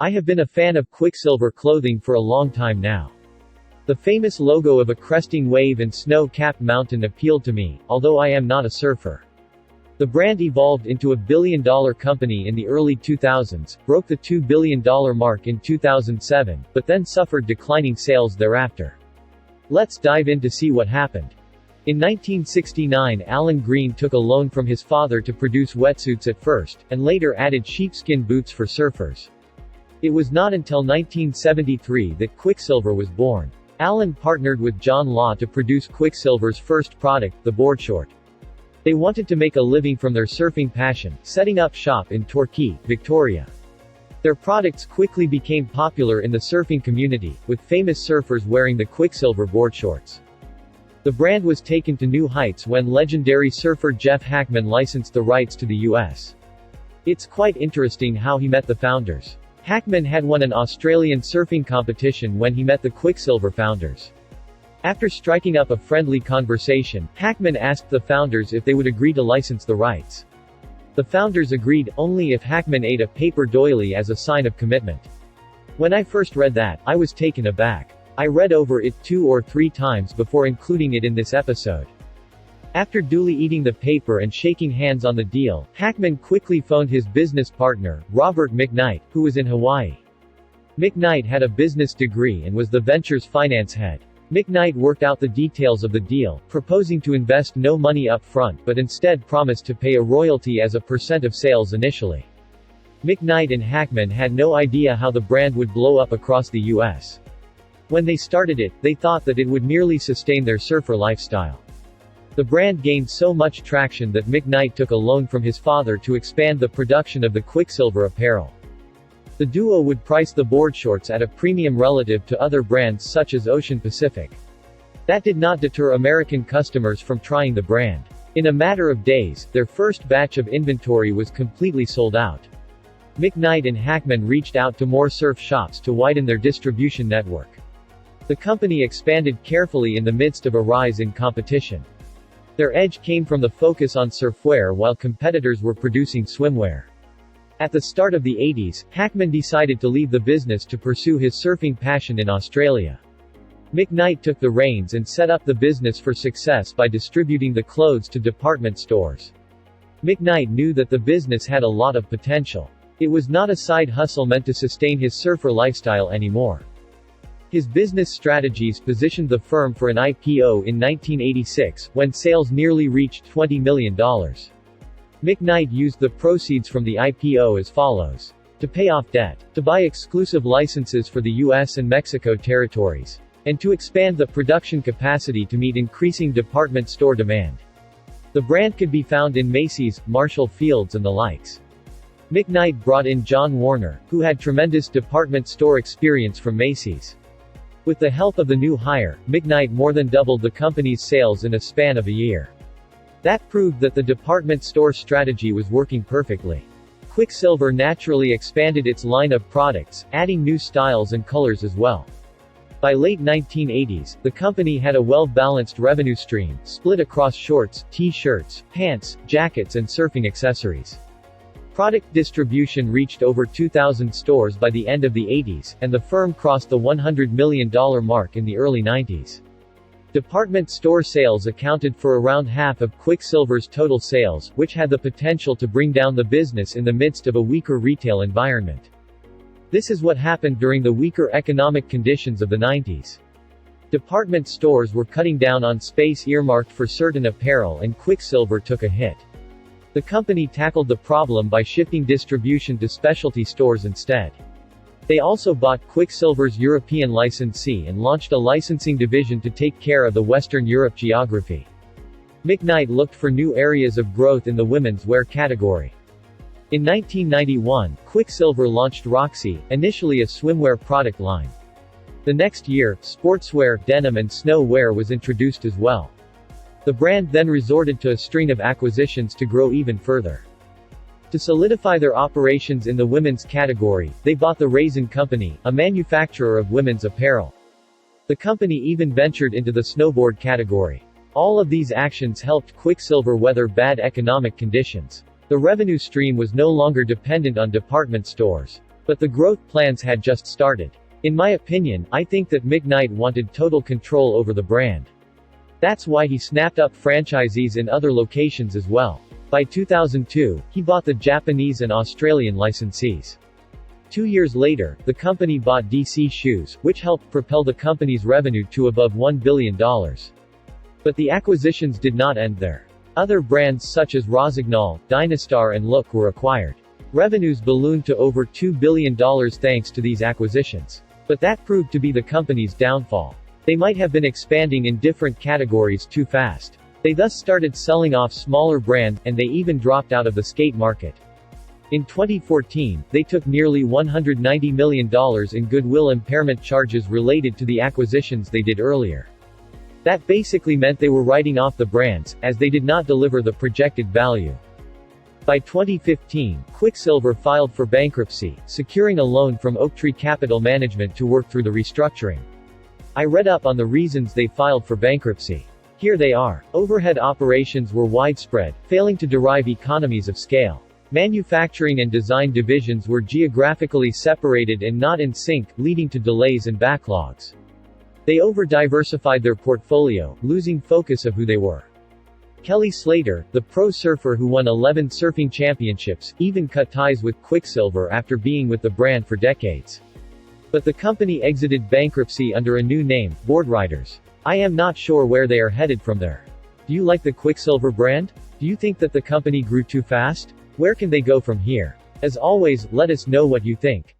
I have been a fan of Quiksilver clothing for a long time now. The famous logo of a cresting wave and snow-capped mountain appealed to me, although I am not a surfer. The brand evolved into a billion-dollar company in the early 2000s, broke the $2 billion mark in 2007, but then suffered declining sales thereafter. Let's dive in to see what happened. In 1969, Alan Green took a loan from his father to produce wetsuits at first, and later added sheepskin boots for surfers. It was not until 1973 that Quiksilver was born. Alan partnered with John Law to produce Quiksilver's first product, the boardshort. They wanted to make a living from their surfing passion, setting up shop in Torquay, Victoria. Their products quickly became popular in the surfing community, with famous surfers wearing the Quiksilver boardshorts. The brand was taken to new heights when legendary surfer Jeff Hackman licensed the rights to the US. It's quite interesting how he met the founders. Hackman had won an Australian surfing competition when he met the Quiksilver founders. After striking up a friendly conversation, Hackman asked the founders if they would agree to license the rights. The founders agreed, only if Hackman ate a paper doily as a sign of commitment. When I first read that, I was taken aback. I read over it 2 or 3 times before including it in this episode. After duly eating the paper and shaking hands on the deal, Hackman quickly phoned his business partner, Robert McKnight, who was in Hawaii. McKnight had a business degree and was the venture's finance head. McKnight worked out the details of the deal, proposing to invest no money up front but instead promised to pay a royalty as a % of sales initially. McKnight and Hackman had no idea how the brand would blow up across the US. When they started it, they thought that it would merely sustain their surfer lifestyle. The brand gained so much traction that McKnight took a loan from his father to expand the production of the Quiksilver apparel. The duo would price the boardshorts at a premium relative to other brands such as Ocean Pacific. That did not deter American customers from trying the brand. In a matter of days, their first batch of inventory was completely sold out. McKnight and Hackman reached out to more surf shops to widen their distribution network. The company expanded carefully in the midst of a rise in competition. Their edge came from the focus on surfwear while competitors were producing swimwear. At the start of the 80s, Hackman decided to leave the business to pursue his surfing passion in Australia. McKnight took the reins and set up the business for success by distributing the clothes to department stores. McKnight knew that the business had a lot of potential. It was not a side hustle meant to sustain his surfer lifestyle anymore. His business strategies positioned the firm for an IPO in 1986, when sales nearly reached $20 million. McKnight used the proceeds from the IPO as follows. To pay off debt, to buy exclusive licenses for the US and Mexico territories, and to expand the production capacity to meet increasing department store demand. The brand could be found in Macy's, Marshall Field's and the likes. McKnight brought in John Warner, who had tremendous department store experience from Macy's. With the help of the new hire, McKnight more than doubled the company's sales in a span of a year. That proved that the department store strategy was working perfectly. Quiksilver naturally expanded its line of products, adding new styles and colors as well. By late 1980s, the company had a well-balanced revenue stream, split across shorts, t-shirts, pants, jackets and surfing accessories. Product distribution reached over 2,000 stores by the end of the 80s, and the firm crossed the $100 million mark in the early 90s. Department store sales accounted for around half of Quiksilver's total sales, which had the potential to bring down the business in the midst of a weaker retail environment. This is what happened during the weaker economic conditions of the 90s. Department stores were cutting down on space earmarked for certain apparel and Quiksilver took a hit. The company tackled the problem by shifting distribution to specialty stores instead. They also bought Quiksilver's European licensee and launched a licensing division to take care of the Western Europe geography. McKnight looked for new areas of growth in the women's wear category. In 1991, Quiksilver launched Roxy, initially a swimwear product line. The next year, sportswear, denim and snow wear was introduced as well. The brand then resorted to a string of acquisitions to grow even further. To solidify their operations in the women's category, they bought the Raisin Company, a manufacturer of women's apparel. The company even ventured into the snowboard category. All of these actions helped Quiksilver weather bad economic conditions. The revenue stream was no longer dependent on department stores. But the growth plans had just started. In my opinion, I think that McKnight wanted total control over the brand. That's why he snapped up franchisees in other locations as well. By 2002, he bought the Japanese and Australian licensees. 2 years later, the company bought DC Shoes, which helped propel the company's revenue to above $1 billion. But the acquisitions did not end there. Other brands such as Rossignol, Dynastar and Look were acquired. Revenues ballooned to over $2 billion thanks to these acquisitions. But that proved to be the company's downfall. They might have been expanding in different categories too fast. They thus started selling off smaller brands, and they even dropped out of the skate market. In 2014, they took nearly $190 million in goodwill impairment charges related to the acquisitions they did earlier. That basically meant they were writing off the brands, as they did not deliver the projected value. By 2015, Quiksilver filed for bankruptcy, securing a loan from Oaktree Capital Management to work through the restructuring. I read up on the reasons they filed for bankruptcy. Here they are. Overhead operations were widespread, failing to derive economies of scale. Manufacturing and design divisions were geographically separated and not in sync, leading to delays and backlogs. They over-diversified their portfolio, losing focus of who they were. Kelly Slater, the pro surfer who won 11 surfing championships, even cut ties with Quiksilver after being with the brand for decades. But the company exited bankruptcy under a new name, Boardriders. I am not sure where they are headed from there. Do you like the Quiksilver brand? Do you think that the company grew too fast? Where can they go from here? As always, let us know what you think.